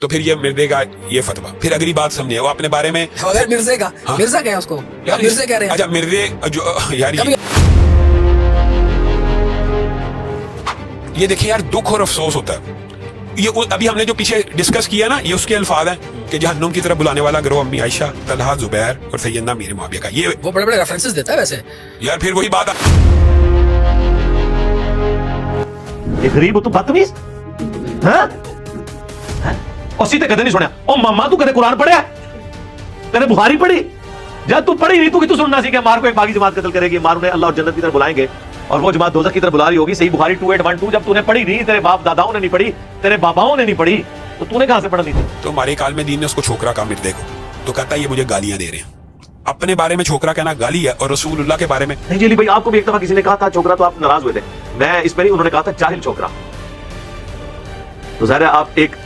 تو پھر یہ مردے کا یہ فتوا. پھر اگلی بات سمجھے وہ اپنے بارے میں مرزے کا مرزا کیا ہے اس کو مرزے کہہ رہے ہیں. اچھا مردے جو یار یہ دیکھیں یار دکھ اور افسوس ہوتا ہے. یہ ابھی ہم نے جو پیچھے ڈسکس کیا نا یہ اس کے الفاظ ہیں کہ جہنم کی طرف بلانے والا گروہ امی عائشہ طلحہ زبیر اور سیدنا امیر معاویہ کا. یہ وہ بڑے بڑے ریفرنسز دیتا ہے ویسے یار پھر وہی بات یہ غریب ہو تو بدتمیز اور سیدھے کدے نہیں سنیا. او ماما تو کدے قرآن پڑھیا کدے بخاری پڑھی جب تو پڑھی نہیں تو کہ تو سننا سی کہ مار کو ایک باغی جماعت قتل کرے گی مار انہیں اللہ اور جنت کی طرف بلائیں گے اور وہ جماعت دوزخ کی طرف بلا رہی ہوگی. صحیح بخاری 2812 جب تو نے پڑھی نہیں تیرے باپ داداؤں نے نہیں پڑھی تیرے باباؤں نے نہیں پڑھی تو تو نے کہاں سے پڑھنی تھی. تو ہمارے کال میں دین نے اس کو چھوکرا کہا مردے کو تو کہتا ہے یہ مجھے گالیاں دے رہے ہیں. اپنے بارے میں چھوکرا کہنا گالی ہے اور رسول اللہ کے بارے میں نہیں جی بھائی آپ کو بھی ایک دفعہ کسی نے کہا تھا چھوکرا تو آپ ناراض ہوئے تھے. میں اس پہ نہیں انہوں نے کہا تھا جاہل چھوکرا. تو ظاہر ہے آپ ایک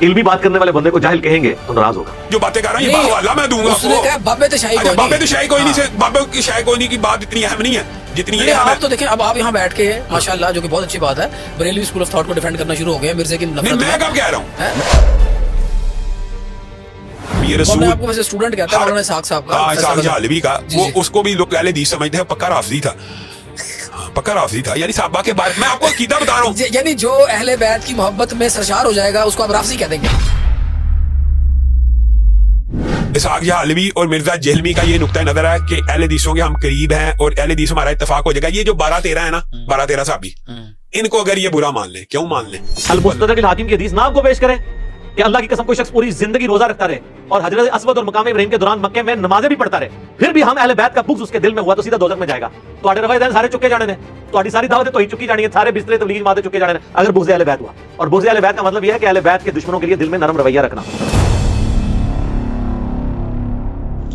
علمی بات کرنے والے بندے کو جاہل کہیں گے تو ناراض ہوگا. جو باتیں کر رہا ہیں یہ باواللہ میں دوں گا. اس نے کہا بابے تشائی کو بابے تشائی کوئی نہیں سے بابے کی شائی کوئی نہیں کی بات اتنی اہم نہیں ہے جتنی یہ آپ تو دیکھیں اب آپ یہاں بیٹھ کے ماشاءاللہ جو کہ بہت اچھی بات ہے بریلوی اسکول آف تھاٹ کو ڈیفینڈ کرنا شروع ہو گئے مرزے کی نفرت. میں کب کہہ رہا ہوں یہ میں رسول آپ کو ویسے اسٹوڈنٹ کہتا ہے مولانا اسحاق صاحب کا اسحاق جہلوی کا وہ اس کو بھی لوگ اہل حدیث سمجھتے ہیں پکا رافضی تھا پکا رافضی تھا. یعنی صحابہ کے بارے میں آپ کو عقیدہ بتا رہا ہوں یعنی جو اہل بیت کی محبت میں سرشار ہو جائے گا اس کو آپ رافضی کہہ دیں گے. اسحاق جہلوی اور مرزا جہلمی کا یہ نقطہ نظر ہے کہ اہل حدیثوں کے ہم قریب ہیں اور اہل حدیث ہمارا اتفاق ہو جائے گا. یہ جو 12-13 ہے نا 12-13 صحابی ان کو اگر یہ برا مان لیں کیوں مان لیں. المستدرک الحاکم کی حدیث نام کو پیش کریں کہ اللہ کی قسم کوئی شخص پوری زندگی روزہ رکھتا رہے اور حضرت اسود اور مقام ابراہیم کے دوران مکے میں نمازیں بھی پڑھتا رہے پھر بھی ہم اہل بیت کا بغض اس کے دل میں ہوا تو سیدھا دوزخ میں جائے گا. تواڈے روایت ہیں سارے چکے جانے نے تواڈی ساری دعوتیں تو ہی چکی جانی ہیں سارے بسترے تبلیغ جماعتیں چکے جانے ہیں اگر بغض اہل بیت ہوا. اور بغض اہل بیت کا مطلب یہ ہے کہ اہل بیت کے دشمنوں کے لیے دل میں نرم رویہ رکھنا.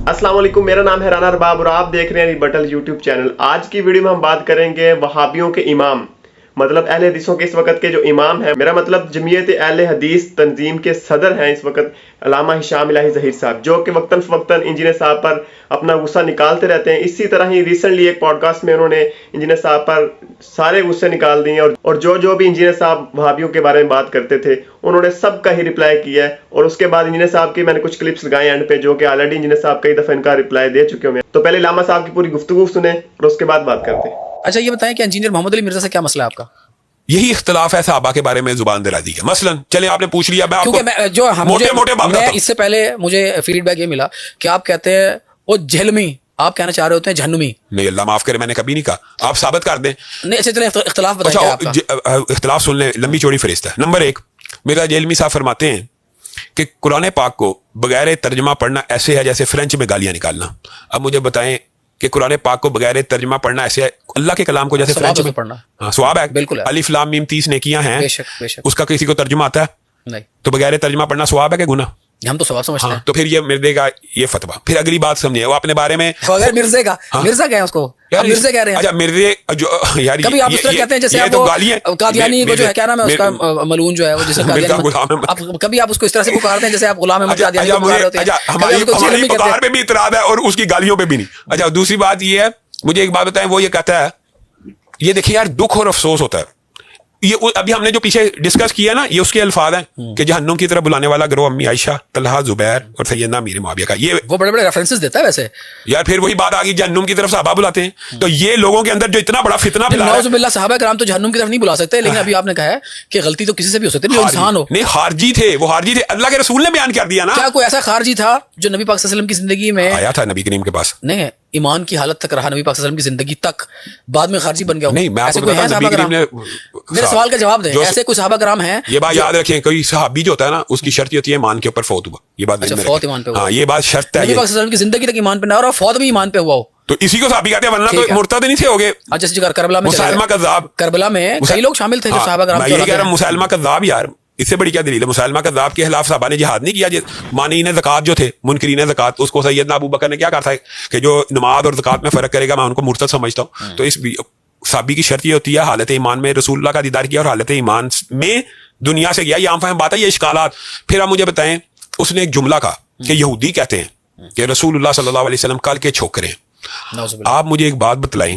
السلام علیکم میرا نام ہے رانا ارباب اور آپ دیکھ رہے ہیں ریبٹل یوٹیوب چینل. آج کی ویڈیو میں ہم بات کریں گے وہابیوں کے امام مطلب اہل حدیثوں کے اس وقت کے جو امام ہیں. میرا مطلب جمعیت اہل حدیث تنظیم کے صدر ہیں اس وقت علامہ ہشام الہی ظہیر صاحب جو کہ وقتاً فوقتاً انجینئر صاحب پر اپنا غصہ نکالتے رہتے ہیں. اسی طرح ہی ریسنٹلی ایک پوڈ کاسٹ میں انہوں نے انجینئر صاحب پر سارے غصے نکال دیے اور جو بھی انجینئر صاحب وہابیوں کے بارے میں بات کرتے تھے انہوں نے سب کا ہی رپلائی کیا ہے. اور اس کے بعد انجینئر صاحب کی میں نے کچھ کلپس لگائے اینڈ پہ جو کہ آلریڈی انجینئر صاحب کئی دفعہ ان کا رپلائی دے چکے ہوں. تو پہلے علامہ صاحب کی پوری گفتگو سنیں اور اس کے بعد بات کرتے ہیں. اچھا یہ بتائیں کہ انجینئر محمد علی مرزا سے کیا مسئلہ ہے آپ کا. یہی اختلاف ہے صحابہ کے بارے میں زبان درازی کا. مثلا چلیں آپ نے پوچھ لیا میں اس سے پہلے مجھے فیڈ بیک یہ ملا کہ آپ کہتے ہیں وہ جہلمی آپ کہنا چاہ رہے ہوتے ہیں جہنمی. نہیں اللہ معاف کرے میں نے کبھی نہیں کہا آپ ثابت کر دیں. نہیں اچھا چلیں اختلاف بتائیں آپ کا. اختلاف سن لیں لمبی چوڑی فہرست ہے. نمبر 1 مرزا جہلمی صاحب فرماتے ہیں کہ قرآن پاک کو بغیر ترجمہ پڑھنا ایسے ہے جیسے فرینچ میں گالیاں نکالنا. اب مجھے بتائیں کہ قرآن پاک کو بغیر ترجمہ پڑھنا ایسے ہے اللہ کے کلام کو جیسے فرینچ میں پڑھنا. ہاں ثواب ہے بالکل. الف لام میم 30 نیکیاں ہیں اس کا کسی کو ترجمہ آتا ہے نہیں تو بغیر ترجمہ پڑھنا ثواب ہے کہ گناہ. ہم تو ثواب سمجھتے ہیں. تو پھر یہ مردے کا یہ فتوا. پھر اگلی بات سمجھے وہ اپنے بارے میں بغیر مرزے کا مرزا کہہ ہیں اس کو مرزے کہہ رہے ہیں. اچھا مرزے جو یار کبھی آپ اس طرح کہتے ہیں جیسے آپ قادیانی کو جو ہے کیا نام ہے اس کا ملعون جو ہے وہ جسے قادیانی کبھی آپ اس کو اس طرح سے پکارتے ہیں جیسے آپ غلام احمد قادیانی کو پکار رہے ہوتے ہیں. ہماری پکار پہ بھی اعتراض ہے اور اس کی گالیوں پہ بھی نہیں. اچھا دوسری بات یہ ہے مجھے ایک بات بتائیں وہ یہ کہتا ہے یہ دیکھیں یار دکھ اور افسوس ہوتا ہے. یہ ابھی ہم نے جو پیچھے ڈسکس کیا نا یہ اس کے الفاظ ہیں کہ جہنم کی طرف بلانے والا گروہ امی عائشہ طلحہ زبیر اور سیدنا امیر معاویہ کا. یہ وہ بڑے بڑے ریفرنسز دیتا ہے ویسے یار پھر وہی بات آ گئی جہنم کی طرف صحابہ بلاتے ہیں تو یہ لوگوں کے اندر جو اتنا بڑا فتنہ پھیلا ہے. نعوذ باللہ صحابہ کرام تو جہنم کی طرف نہیں بلا سکتے لیکن ابھی آپ نے کہا ہے کہ غلطی تو کسی سے بھی ہو سکتی ہے جو انسان ہو. نہیں خارجی تھے وہ خارجی تھے اللہ کے رسول نے بیان کر دیا نا. کیا کوئی ایسا خارجی تھا جو نبی پاک صلی اللہ علیہ وسلم کی زندگی میں آیا تھا نبی کریم کے پاس نہیں ایمان کی حالت تک رہا نبی پاک صلی اللہ علیہ وسلم کی زندگی تک بعد میں خارجی بن گیا. نہیں میں آپ کو بتاتا ہوں نبی کریم نے میرے سوال کا جواب دیں ایسے کوئی صحابہ کرام ہیں. یہ بات یاد رکھیں کوئی صحابی جو ہوتا ہے نا اس کی شرط ہوتی ہے ایمان کے اوپر فوت ہوا. یہ بات فوت ایمان پہ ہوا. ہاں یہ بات شرط ہے نبی پاک صلی اللہ علیہ وسلم کی زندگی تک ایمان پہ نہ اور فوت بھی ایمان پہ ہوا ہو تو اسی کو صحابی کہتے ہیں ورنہ تو مرتد نہیں تھے ہوگے. اچھا جی کربلا میں مسلمہ کذاب کربلا میں کئی لوگ شامل تھے جو صحابہ کرام. میں یہ کہہ رہا ہوں مسلمہ کذاب یار اس سے بڑی کیا دلیل ہے. مسلمہ کذاب کے خلاف صحابہ نے جہاد نہیں کیا. مانعین زکات جو تھے منکرین زکات اس کو سیدنا ابو بکر نے کیا کہا تھا کہ جو نماز اور زکات میں فرق کرے گا میں ان کو مرتد سمجھتا ہوں. تو اس صحابی کی شرط یہ ہوتی ہے حالت ایمان میں رسول اللہ کا دیدار کیا اور حالت ایمان میں دنیا سے گیا. یہ عام فہم بات ہے یہ اشکالات. پھر آپ مجھے بتائیں اس نے ایک جملہ کہا کہ یہودی کہتے ہیں کہ رسول اللہ صلی اللہ علیہ وسلم کل کے چھوکرے. آپ مجھے ایک بات بتلائیں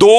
2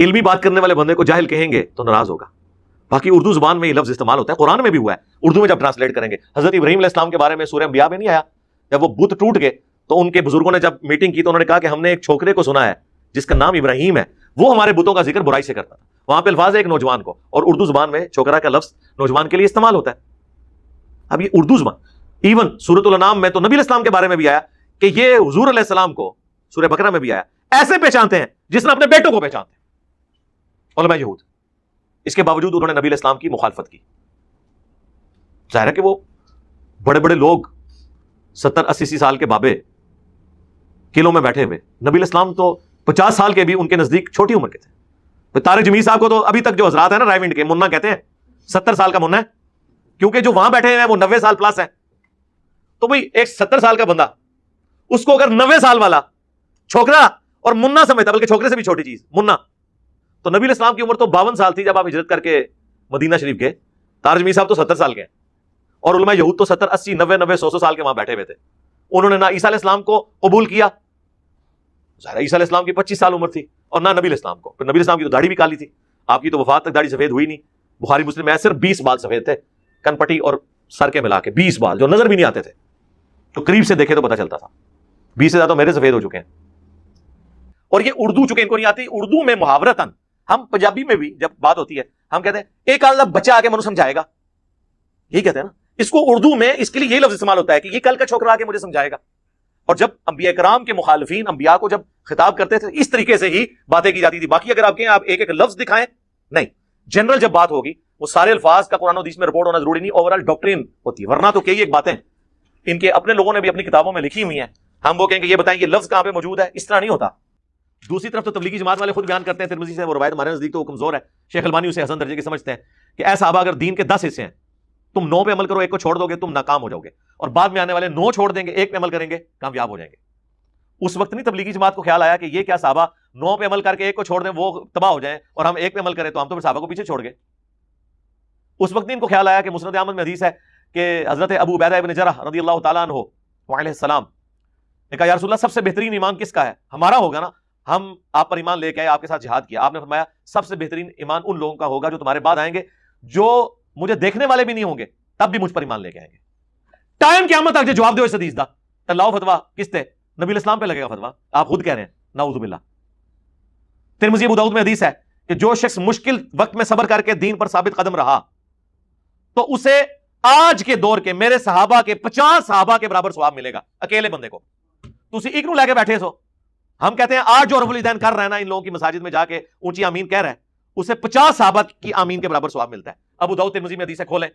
علمی بات کرنے والے بندے کو جاہل کہیں گے تو ناراض ہوگا. باقی اردو زبان میں یہ لفظ استعمال ہوتا ہے, قرآن میں بھی ہوا ہے, اردو میں جب ٹرانسلیٹ کریں گے. حضرت ابراہیم علیہ السلام کے بارے میں سورہ انبیاء میں نہیں آیا, جب وہ بت ٹوٹ گئے تو ان کے بزرگوں نے جب میٹنگ کی تو انہوں نے کہا کہ ہم نے ایک چھوکرے کو سنا ہے جس کا نام ابراہیم ہے, وہ ہمارے بتوں کا ذکر برائی سے کرتا تھا. وہاں پہ الفاظ ہے ایک نوجوان کو, اور اردو زبان میں چھوکرا کا لفظ نوجوان کے لیے استعمال ہوتا ہے. اب یہ اردو زبان, ایون سورۃ الانعام میں تو نبی علیہ السلام کے بارے میں بھی آیا کہ یہ حضور علیہ السلام کو, سورہ بقرہ میں بھی آیا, ایسے پہچانتے ہیں جس نے اپنے بیٹوں کو پہچانتے ہیں. علماء یہود, اس کے باوجود انہوں نے نبی علیہ السلام کی مخالفت کی. ظاہر ہے کہ وہ بڑے بڑے لوگ 70-80 سال کے بابے قلعوں میں بیٹھے ہوئے, نبی علیہ السلام تو 50 سال کے بھی ان کے نزدیک چھوٹی عمر کے تھے. طارق جمیل صاحب کو تو ابھی تک جو حضرات ہیں نا رائے ونڈ کے, منا کہتے ہیں, 70 سال کا منا ہے, کیونکہ جو وہاں بیٹھے ہیں وہ 90 سال پلس ہیں. تو بھئی ایک 70 سال کا بندہ, اس کو اگر 90 سال والا چھوکرا اور منا سمجھتا, بلکہ چھوکرے سے بھی چھوٹی چیز منا, تو نبی علیہ السلام کی عمر تو 52 سال تھی جب آپ ہجرت کر کے مدینہ شریف گئے. طارق جمیل صاحب تو 70 سال کے ہیں, اور علماء یہود تو 70 80 90 90 100 سال کے وہاں بیٹھے ہوئے تھے. انہوں نے نہ عیسیٰ علیہ السلام کو قبول کیا, ظاہر عیسیٰ علیہ السلام کی 25 سال عمر تھی, اور نہ نبی علیہ السلام کو. پھر نبی علیہ السلام کی تو داڑھی بھی کالی تھی, آپ کی تو وفات تک داڑھی سفید ہوئی نہیں. بخاری مسلم میں صرف 20 بال سفید تھے, کن پٹی اور سر کے ملا کے 20 بال جو نظر بھی نہیں آتے تھے, تو قریب سے دیکھے تو پتہ چلتا تھا. 20 سے زیادہ میرے سفید ہو چکے ہیں. اور یہ اردو چکے ان کو نہیں آتی. اردو میں محاورتاً, ہم پنجابی میں بھی جب بات ہوتی ہے ہم کہتے ہیں ایک اللہ بچہ آ کے منو سمجھائے گا, یہی کہتے ہیں نا. اس کو اردو میں اس کے لیے یہ لفظ استعمال ہوتا ہے کہ یہ کل کا چھوکرا آ کے مجھے سمجھائے گا. اور جب انبیاء کرام کے مخالفین انبیاء کو جب خطاب کرتے تھے اس طریقے سے ہی باتیں کی جاتی تھی. باقی اگر آپ کہیں آپ ایک ایک لفظ دکھائیں, نہیں, جنرل جب بات ہوگی وہ سارے الفاظ کا قرآن و حدیث میں رپورٹ ہونا ضروری نہیں, اوور آل ڈاکٹرین ہوتی ہے. ورنہ تو کئی ایک باتیں ان کے اپنے لوگوں نے بھی اپنی کتابوں میں لکھی ہوئی ہیں, ہم وہ کہیں کہ یہ بتائیں یہ لفظ کہاں پہ موجود ہے, اس طرح نہیں ہوتا. دوسری طرف تو تبلیغی جماعت والے خود بیان کرتے ہیں ترمذی سے وہ روایت, ہمارے نزدیک تو وہ کمزور ہے, شیخ البانی اسے حسن درجے کی سمجھتے ہیں کہ اے صحابہ اگر دین کے 10 حصے ہیں, تم 9 پہ عمل کرو, ایک کو چھوڑ دو گے تم ناکام ہو جاؤ گے, اور بعد میں آنے والے 9 چھوڑ دیں گے, ایک پہ عمل کریں گے, کامیاب ہو جائیں گے. اس وقت نہیں تبلیغی جماعت کو خیال آیا کہ یہ کیا صحابہ 9 پہ عمل کر کے ایک کو چھوڑ دیں وہ تباہ ہو جائیں, اور ہم ایک پہ عمل کریں تو ہم تو پھر صحابہ کو پیچھے چھوڑ گئے. اس وقت نہیں ان کو خیال آیا کہ مسند احمد میں حدیث ہے کہ حضرت ابو عبیدہ ابن جرح رضی اللہ تعالیٰ عنہ علیہ السلام نے کہا یا رسول اللہ سب سے بہترین ایمان کس کا ہے؟ ہمارا ہوگا نا, ہم آپ پر ایمان لے کے آئے, آپ کے ساتھ جہاد کیا. آپ نے فرمایا سب سے بہترین ایمان ان لوگوں کا ہوگا جو تمہارے بعد آئیں گے, جو مجھے دیکھنے والے بھی نہیں ہوں گے تب بھی مجھ پر ایمان لے کے آئیں گے. ٹائم قیامت تک جواب دو اس حدیث دا, اللہ فتوا کس تے؟ نبی علیہ السلام پہ لگے گا فتوا, آپ خود کہہ رہے ہیں, نعوذ باللہ. ترمذی ابو داؤد میں حدیث ہے کہ جو شخص مشکل وقت میں صبر کر کے دین پر ثابت قدم رہا تو اسے آج کے دور کے میرے صحابہ کے 50 صحابہ کے برابر ثواب ملے گا, اکیلے بندے کو. تو اسی ایک نو لے کے بیٹھے سو, ہم کہتے ہیں آج جو رب الدین کر رہے ہیں نا ان لوگوں کی مساجد میں جا کے اونچی آمین کہہ رہے ہیں, اسے 50 صحابہ کی آمین کے برابر ثواب ملتا ہے. ابو داؤد ترمذی میں حدیث ہے, کھولیں.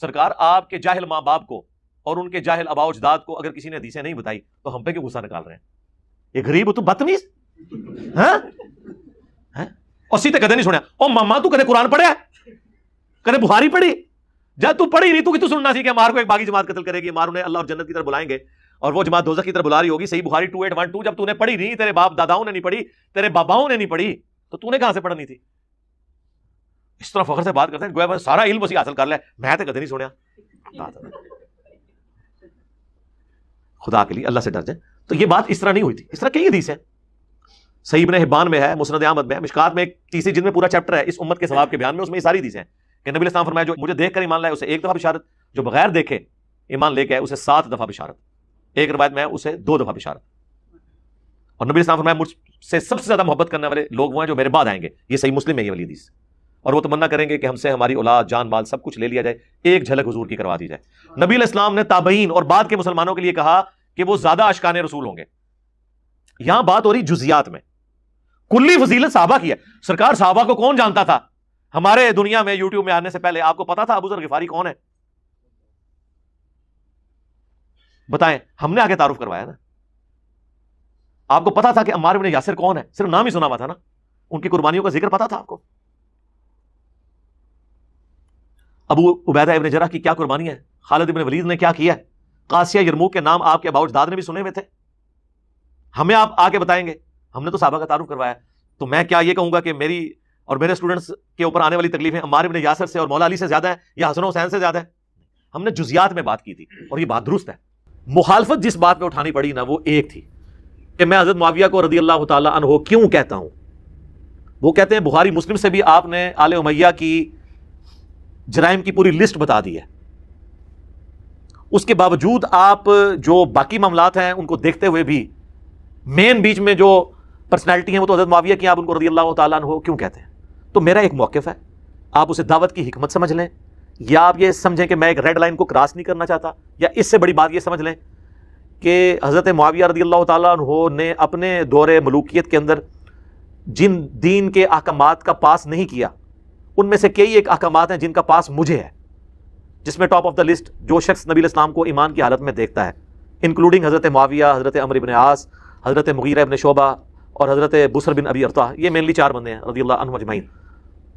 سرکار آپ کے جاہل ماں باپ کو اور ان کے جاہل آباء و اجداد کو اگر کسی نے حدیثیں نہیں بتائی تو ہم پہ کیوں غصہ نکال رہے ہیں؟ یہ غریب تو بدتمیز, اور سیتے کدے نہیں سنیا. او ماما تو کدے قرآن پڑھیا, کدے بخاری پڑھی؟ جب تو پڑھی نہیں تو کہ تو سننا سی کہ مار کو ایک باغی جماعت قتل کرے گی, مار انہیں اللہ اور جنت کی طرف بلائیں گے, اور وہ جماعت دوزخ کی طرف بلا رہی ہوگی. صحیح بخاری 2812 جب تو نے پڑھی نہیں, تیرے باپ داداؤں نے نہیں پڑھی, تیرے باباؤں نے نہیں پڑھی, تو نے کہاں سے پڑھنی تھی؟ اس طرح فخر سے بات کرتے ہیں گویا سارا علم اسی حاصل کر لے, میں تو کدے نہیں سنیا. خدا کے لیے اللہ سے ڈر جائیں. تو یہ بات اس طرح نہیں ہوئی تھی. اس طرح کئی حدیث ہیں, صحیح ابن حبان میں ہے, مسند احمد میں, مشکات میں ایک تیسری جلد میں پورا چیپٹر ہے اس امت کے ثواب کے بیان میں, اس میں یہ ساری حدیثیں ہیں کہ نبی علیہ السلام فرمایا جو مجھے دیکھ کر ایمان لائے اسے 1 دفعہ بشارت, جو بغیر دیکھے ایمان لے کے آئے اسے 7 دفعہ بشارت, ایک روایت میں ہے اسے 2 دفعہ بشارت. اور نبی علیہ السلام فرمایا مجھ سے سب سے زیادہ محبت کرنے والے لوگ وہ ہیں جو میرے بعد آئیں گے. یہ صحیح مسلم ہے یہ والی حدیث. اور وہ تمنا کریں گے کہ ہم سے ہماری اولاد جان مال سب کچھ لے لیا جائے, ایک جھلک حضور کی کروا دی جائے. نبی علیہ السلام نے تابعین اور بعد کے مسلمانوں کے لیے کہا کہ وہ زیادہ اشکان رسول ہوں گے. یہاں بات ہو رہی جزیات میں, کلی فضیلت صحابہ کی ہے. سرکار صحابہ کو کون جانتا تھا؟ ہمارے دنیا میں یوٹیوب میں آنے سے پہلے آپ کو پتا تھا ابو ذر غفاری کون ہے؟ بتائیں, ہم نے آگے تعارف کروایا نا. آپ کو پتا تھا کہ عمار بن یاسر کون ہے؟ صرف نام ہی سنا ہوا تھا نا, ان کی قربانیوں کا ذکر پتا تھا آپ کو. ابو عبیدہ ابن جرح کی کیا قربانی ہے, خالد ابن ولید نے کیا کیا ہے, قاسیہ یرموک کے نام آپ کے آباء و اجداد نے بھی سنے ہوئے تھے. ہمیں آپ آ کے بتائیں گے, ہم نے تو صحابہ کا تعارف کروایا. تو میں کیا یہ کہوں گا کہ میری اور میرے اسٹوڈنٹس کے اوپر آنے والی تکلیفیں عمار ابن یاسر سے اور مولا علی سے زیادہ ہیں یا حسن و حسین سے زیادہ ہیں؟ ہم نے جزیات میں بات کی تھی اور یہ بات درست ہے. مخالفت جس بات پہ اٹھانی پڑی نا وہ ایک تھی کہ میں حضرت معاویہ کو رضی اللہ تعالیٰ عنہ کیوں کہتا ہوں. وہ کہتے ہیں بخاری مسلم سے بھی آپ نے آل امیہ کی جرائم کی پوری لسٹ بتا دی ہے، اس کے باوجود آپ جو باقی معاملات ہیں ان کو دیکھتے ہوئے بھی مین بیچ میں جو پرسنالٹی ہیں وہ تو حضرت معاویہ کی، آپ ان کو رضی اللہ تعالیٰ عنہ کیوں کہتے ہیں؟ تو میرا ایک موقف ہے، آپ اسے دعوت کی حکمت سمجھ لیں، یا آپ یہ سمجھیں کہ میں ایک ریڈ لائن کو کراس نہیں کرنا چاہتا، یا اس سے بڑی بات یہ سمجھ لیں کہ حضرت معاویہ رضی اللہ تعالیٰ عنہ نے اپنے دور ملوکیت کے اندر جن دین کے احکامات کا پاس نہیں کیا، ان میں سے کئی ایک احکامات ہیں جن کا پاس مجھے ہے، جس میں ٹاپ آف دا لسٹ جو شخص نبی الاسلام کو ایمان کی حالت میں دیکھتا ہے، انکلوڈنگ حضرت معاویہ، حضرت عمرو بن عاص، حضرت مغیرہ بن شعبہ اور حضرت بصر بن ابی ارطاح، یہ مینلی 4 بندے ہیں رضی اللہ عنہم اجمعین.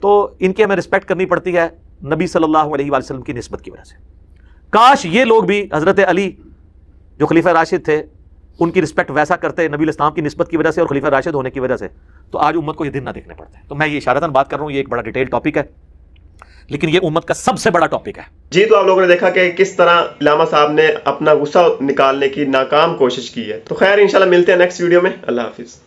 تو ان کی ہمیں رسپیکٹ کرنی پڑتی ہے نبی صلی اللہ علیہ وآلہ وسلم کی نسبت کی وجہ سے. کاش یہ لوگ بھی حضرت علی جو خلیفہ راشد تھے ان کی رسپیکٹ ویسا کرتے نبی الاسلام کی نسبت کی وجہ سے اور خلیفہ راشد ہونے کی وجہ سے، تو آج امت کو یہ دن نہ دیکھنے پڑتے. تو میں یہ اشارتاً بات کر رہا ہوں، یہ ایک بڑا ڈیٹیل ٹاپک ہے لیکن یہ امت کا سب سے بڑا ٹاپک ہے. جی تو آپ لوگوں نے دیکھا کہ کس طرح علامہ صاحب نے اپنا غصہ نکالنے کی ناکام کوشش کی ہے. تو خیر انشاءاللہ ملتے ہیں نیکسٹ ویڈیو میں. اللہ حافظ.